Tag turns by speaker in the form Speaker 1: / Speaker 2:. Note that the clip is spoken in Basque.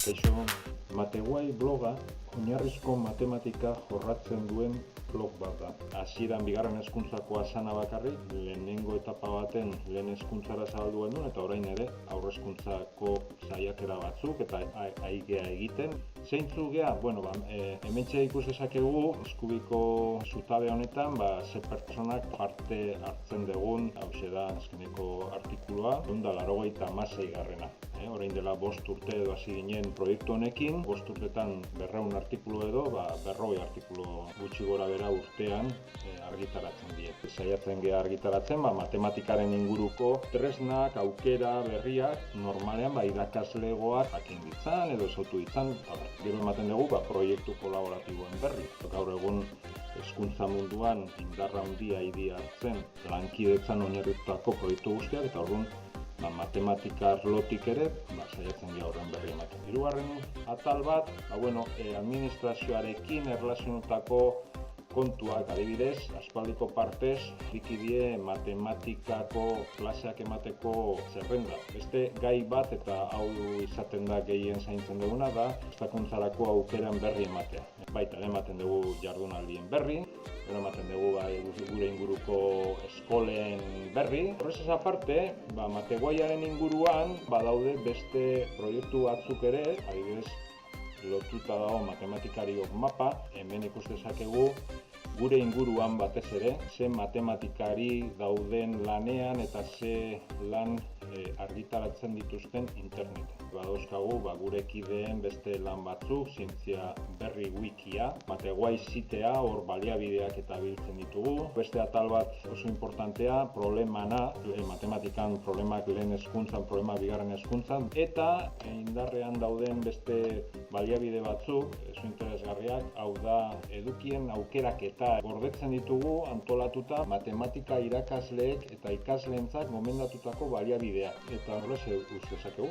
Speaker 1: Kaixo, Mateguai bloga oinarrizko matematika jorratzen duen blog bat da. Hasieran bigarren hezkuntzako asana bakarrik, lehenengo etapa baten lehen hezkuntzara zabaldu genuen eta orain ere aurre hezkuntzako saiakera batzuk eta aigea egiten. Zeintzuk gea? Hementxe ikus dezakegu Eskubiko zutabe honetan, ze pertsonak parte hartzen dugun, hauxe da azkeneko artikulua, 186garrena. Orain dela 5 urte edo hasi ginen proiektu honekin, 5 urtetan 200 artikulu edo, 40 artikulu gutxi gora bera urtean argitaratzen die. Saiatzen gea argitaratzen, matematikaren inguruko tresnak, aukera, berriak, normalean irakaslegoak jakin ditzan edo ezotu ditzan, gero ematen dugu proiektu kolaboratiboen berri. Gaur egun hezkuntza munduan indarra handia hartzen lankidetzan oinarritutako proiektu guztiak eta orduan matematika arlotik ere, saiatzen dira horren berri ematen. Hirugarren atal bat, administrazioarekin erlazionatutako kontuak, adibidez, aspaldiko partez, die matematikako klaseak emateko zerrenda. Beste gai bat, eta hau izaten da gehien zaintzen duguna, da prestakuntzarako aukeran berri ematea. Baita, ematen dugu jardunaldien berri, ematen dugu gure inguruko eskolen berri. Horrez aparte, Mateguaiaren inguruan badaude beste proiektu batzuk ere, adibidez, lotuta dago matematikariok mapa, hemen ikus dezakegu gure inguruan batez ere, ze matematikari dauden lanean eta ze lan argitaratzen dituzten interneten. Badauzkagu gure kideen beste lan batzuk, zientzia berri wikia, Mateguai sitea, hor baliabideak eta biltzen ditugu. Beste atal bat oso importantea, problemana, matematikan problemak lehen hezkuntzan, problema bigarren hezkuntzan, eta indarrean dauden beste baliabide batzuk, oso interesgarriak, hau da edukien aukeraketa gordetzen ditugu antolatuta matematika irakasleek eta ikasleentzat gomendatutako baliabideak. Eta horrez dezakegu.